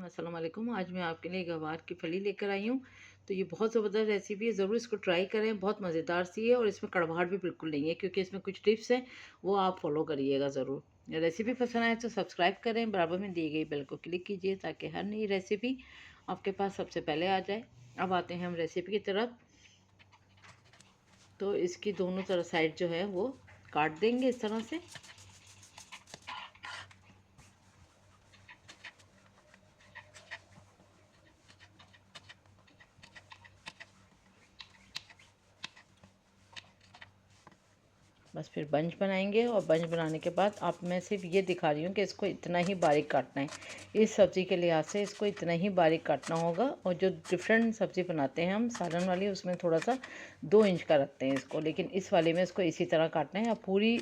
अस्सलाम वालेकुम। आज मैं आपके लिए गवार की फली लेकर आई हूँ। तो ये बहुत ज़बरदस्त रेसिपी है, ज़रूर इसको ट्राई करें। बहुत मज़ेदार सी है और इसमें कड़वाहट भी बिल्कुल नहीं है, क्योंकि इसमें कुछ टिप्स हैं वो आप फॉलो करिएगा ज़रूर। रेसिपी पसंद आए तो सब्सक्राइब करें, बराबर में दी गई बेल को क्लिक कीजिए ताकि हर नई रेसिपी आपके पास सबसे पहले आ जाए। अब आते हैं हम रेसिपी की तरफ। तो इसकी दोनों तरफ साइड जो है वो काट देंगे इस तरह से। बस फिर बंच बनाएंगे और बंच बनाने के बाद आप मैं सिर्फ ये दिखा रही हूँ कि इसको इतना ही बारीक काटना है। इस सब्ज़ी के लिहाज से इसको इतना ही बारीक काटना होगा। और जो डिफरेंट सब्ज़ी बनाते हैं हम सालन वाली, उसमें थोड़ा सा 2 इंच का रखते हैं इसको, लेकिन इस वाले में इसको इसी तरह काटना है। अब पूरी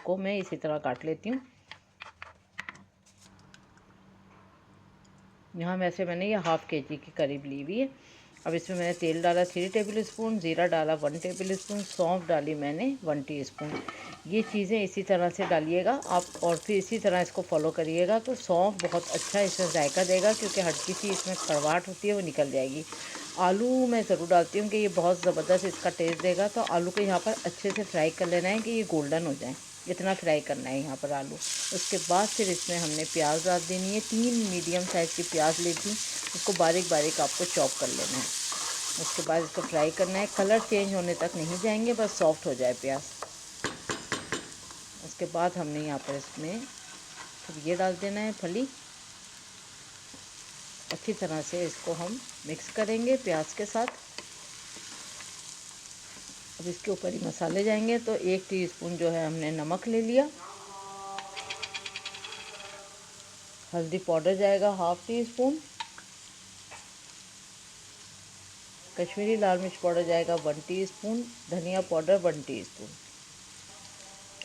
को मैं इसी तरह काट लेती हूँ। यहाँ वैसे मैंने ये हाफ़ केजी के करीब ली हुई है। अब इसमें मैंने तेल डाला 3 टेबल स्पून, ज़ीरा डाला 1 टेबल स्पून, सौंफ डाली मैंने 1 टीस्पून। ये चीज़ें इसी तरह से डालिएगा आप और फिर इसी तरह इसको फॉलो करिएगा। तो सौंफ बहुत अच्छा इसमें जायका देगा, क्योंकि हल्की सी इसमें कड़वाहट होती है वो निकल जाएगी। आलू मैं ज़रूर डालती हूँ कि ये बहुत ज़बरदस्त इसका टेस्ट देगा। तो आलू को यहाँ पर अच्छे से फ्राई कर लेना है कि ये गोल्डन हो जाए, इतना फ्राई करना है यहाँ पर आलू। उसके बाद फिर इसमें हमने प्याज डाल देनी है। 3 मीडियम साइज़ की प्याज ली थी, उसको बारीक बारीक आपको चॉप कर लेना है। उसके बाद इसको फ्राई करना है, कलर चेंज होने तक नहीं जाएंगे, बस सॉफ्ट हो जाए प्याज। उसके बाद हमने यहाँ पर इसमें फिर ये डाल देना है फली। अच्छी तरह से इसको हम मिक्स करेंगे प्याज के साथ। अब इसके ऊपर ही मसाले जाएंगे। तो 1 टीस्पून जो है हमने नमक ले लिया, हल्दी पाउडर जाएगा हाफ़ टी-स्पून, कश्मीरी लाल मिर्च पाउडर जाएगा 1 टीस्पून, धनिया पाउडर 1 टीस्पून।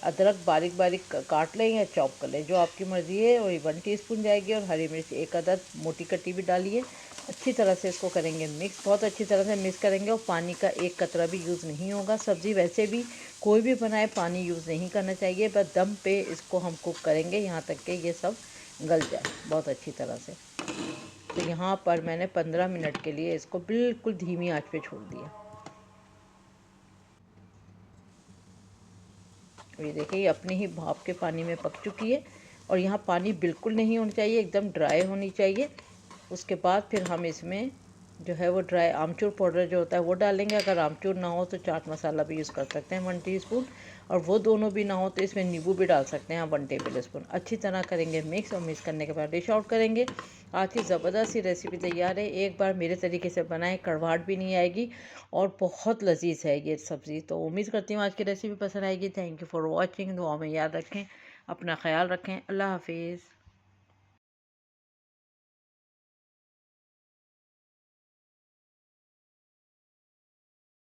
अदरक बारीक बारीक काट लें या चॉप कर लें, जो आपकी मर्ज़ी है, वही 1 टीस्पून जाएगी। और हरी मिर्च 1 अदद मोटी कटी भी डालिए। अच्छी तरह से इसको करेंगे मिक्स, बहुत अच्छी तरह से मिक्स करेंगे। और पानी का एक कतरा भी यूज़ नहीं होगा। सब्ज़ी वैसे भी कोई भी बनाए पानी यूज़ नहीं करना चाहिए, बस दम पे इसको हम कुक करेंगे यहाँ तक कि ये सब गल जाए बहुत अच्छी तरह से। तो यहाँ पर मैंने 15 मिनट के लिए इसको बिल्कुल धीमी आंच पे छोड़ दिया। ये देखिए, ये अपने ही भाप के पानी में पक चुकी है। और यहाँ पानी बिल्कुल नहीं होना चाहिए, एकदम ड्राई होनी चाहिए। उसके बाद फिर हम इसमें जो है वो ड्राई आमचूर पाउडर जो होता है वो डालेंगे। अगर आमचूर ना हो तो चाट मसाला भी यूज़ कर सकते हैं 1 टीस्पून। और वो दोनों भी ना हो तो इसमें नींबू भी डाल सकते हैं 1 टेबल स्पून। अच्छी तरह करेंगे मिक्स, और मिक्स करने के बाद डिश आउट करेंगे। आज की ज़बरदस्त सी रेसिपी तैयार है। एक बार मेरे तरीके से बनाएं, कड़वाहट भी नहीं आएगी और बहुत लजीज है ये सब्ज़ी। तो उम्मीद करती हूँ आज की रेसिपी पसंद आएगी। Thank you for watching. दुआ में याद रखें, अपना ख्याल रखें। अल्लाह हाफिज़।